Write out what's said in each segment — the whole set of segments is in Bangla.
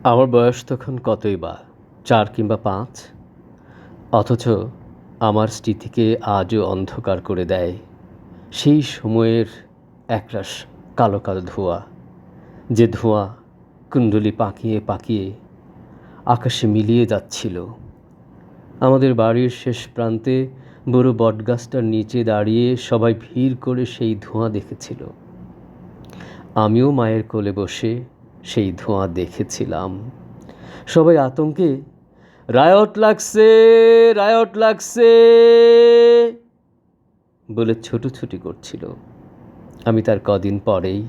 আমার বয়স তখন কতই বা, ৪ কিংবা ৫। অথচ আমার স্মৃতিকে আজও অন্ধকার করে দেয় সেই সময়ের একরাশ কালো কালো ধোঁয়া, যে ধোঁয়া কুণ্ডলী পাকিয়ে পাকিয়ে আকাশে মিলিয়ে যাচ্ছিল। আমাদের বাড়ির শেষ প্রান্তে বড় বটগাছটার নিচে দাঁড়িয়ে সবাই ভিড় করে সেই ধোঁয়া দেখেছিল। আমিও মায়ের কোলে বসে সেই ধোঁয়া দেখেছিলাম। সবাই আতঙ্কে রায়ট লাগছে, রায়ট লাগছে বলে ছুটোছুটি করছিল। আমি তার কদিন পরেই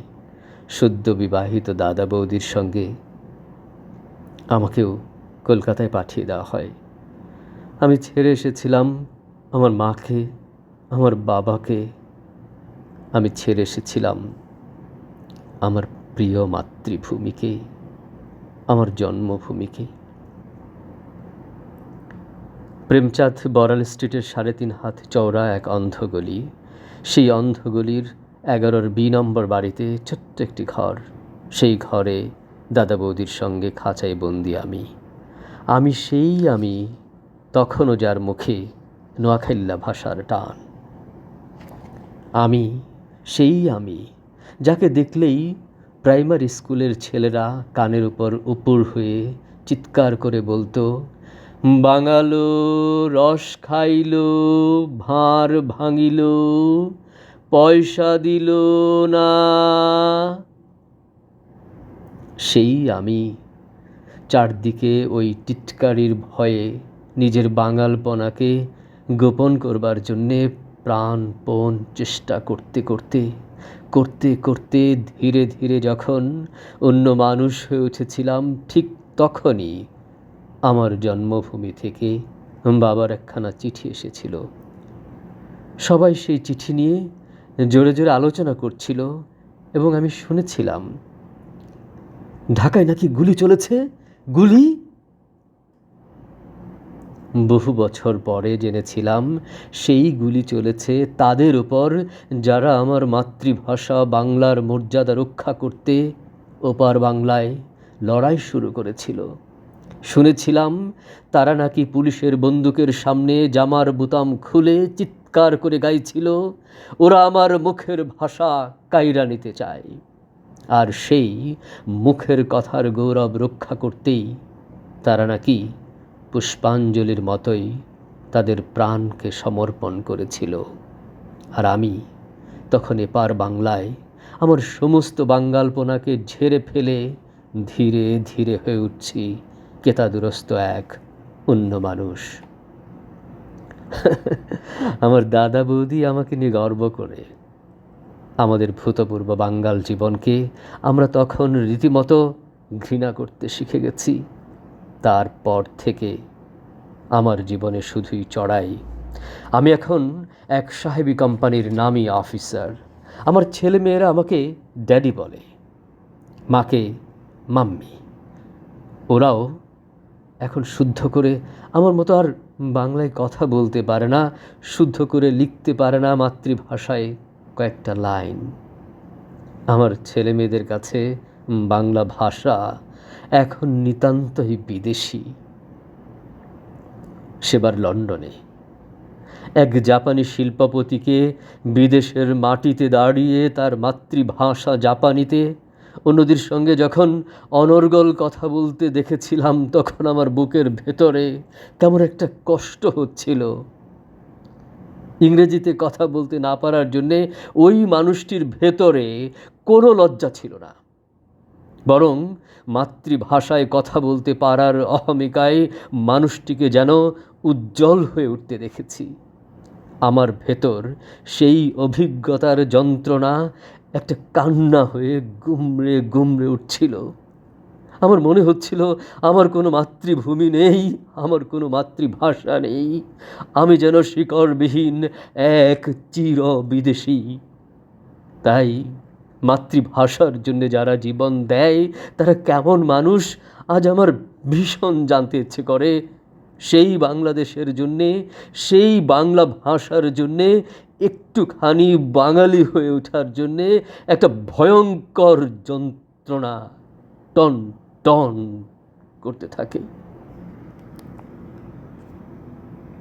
সদ্য বিবাহিত দাদা বৌদির সঙ্গে আমাকেও কলকাতায় পাঠিয়ে দেওয়া হয়। আমি ছেড়ে এসেছিলাম আমার মাকে, আমার বাবাকে। আমি ছেড়ে এসেছিলাম আমার প্রিয় মাতৃভূমিকে, আমার জন্মভূমিকে। প্রেমচাঁদ বড়াল স্ট্রিটের ৩.৫ হাত চওড়া এক অন্ধগলি। সেই অন্ধগলির ১১ বি নম্বর বাড়িতে ছোট্ট একটি ঘর। সেই ঘরে দাদা বৌদির সঙ্গে খাঁচায় বন্দি আমি সেই আমি, তখনও যার মুখে নোয়াখাইল্লা ভাষার টান। আমি সেই আমি, যাকে দেখলেই প্রাইমারি স্কুলের ছেলেরা কানের উপর উপুর হয়ে চিৎকার করে বলতো, বাঙালো রস খাইল, ভাঁড় ভাঙিল, পয়সা দিল না। সেই আমি চারদিকে ওই টিটকারির ভয়ে নিজের বাঙালপনাকে গোপন করবার জন্যে প্রাণপণ চেষ্টা করতে করতে করতে করতে ধীরে ধীরে যখন অন্য মানুষ হয়ে উঠেছিলাম, ঠিক তখনই আমার জন্মভূমি থেকে বাবার একখানা চিঠি এসেছিল। সবাই সেই চিঠি নিয়ে জোরে জোরে আলোচনা করছিল এবং আমি শুনেছিলাম, ঢাকায় নাকি গুলি চলেছে, গুলি। বহু বছর পরে জেনেছিলাম সেই গুলি চলেছে তাদের উপর যারা আমার মাতৃভাষা বাংলার মর্যাদা রক্ষা করতে ওপার বাংলায় লড়াই শুরু করেছিল। শুনেছিলাম তারা নাকি পুলিশের বন্দুকের সামনে জামার বোতাম খুলে চিৎকার করে গাইছিল, ওরা আমার মুখের ভাষা কাইরা নিতে চায়। আর সেই মুখের কথার গৌরব রক্ষা করতেই তারা নাকি পুষ্পাঞ্জলির মতোই তাদের প্রাণকে সমর্পণ করেছিল। আর আমি তখন এপার বাংলায় আমার সমস্ত বাঙ্গালপনাকে ঝেড়ে ফেলে ধীরে ধীরে হয়ে উঠছি কেতাদুরস্ত এক অন্য মানুষ। আমার দাদা বৌদি আমাকে নিয়ে গর্ব করে। আমাদের ভূতপূর্ব বাঙ্গাল জীবনকে আমরা তখন রীতিমতো ঘৃণা করতে শিখে গেছি। তারপর থেকে আমার জীবনে শুধুই চড়াই। আমি এখন এক সাহেবী কোম্পানির নামী অফিসার। আমার ছেলেমেয়েরা আমাকে ড্যাডি বলে, মাকে মাম্মি। ওরাও এখন শুদ্ধ করে আমার মতো আর বাংলায় কথা বলতে পারে না, শুদ্ধ করে লিখতে পারে না মাতৃভাষায় কয়েকটা লাইন। আমার ছেলে মেয়েদের কাছে বাংলা ভাষা এখন নিতান্তই বিদেশি। সেবার লন্ডনে এক জাপানি শিল্পপতিকে বিদেশের মাটিতে দাঁড়িয়ে তার মাতৃভাষা জাপানিতে অন্যদের সঙ্গে যখন অনর্গল কথা বলতে দেখেছিলাম, তখন আমার বুকের ভেতরে কেমন একটা কষ্ট হচ্ছিল। ইংরেজিতে কথা বলতে না পারার জন্যে ওই মানুষটির ভেতরে কোনো লজ্জা ছিল না, বরং মাতৃভাষায় কথা বলতে পারার অহমিকায় মানুষটিকে যেন উজ্জ্বল হয়ে উঠতে দেখেছি। আমার ভেতর সেই অভিজ্ঞতার যন্ত্রণা একটা কান্না হয়ে গুমড়ে গুমড়ে উঠছিল। আমার মনে হচ্ছিল আমার কোনো মাতৃভূমি নেই, আমার কোনো মাতৃভাষা নেই। আমি যেন শিকড়বিহীন এক চির বিদেশী। তাই মাতৃভাষার জন্য যারা জীবন দেয় তারা কেমন মানুষ আজ আমার ভীষণ জানতে ইচ্ছে করে। সেই বাংলাদেশের জন্যে, সেই বাংলা ভাষার জন্যে একটুখানি বাঙালি হয়ে ওঠার জন্যে একটা ভয়ঙ্কর যন্ত্রণা টন টন করতে থাকে।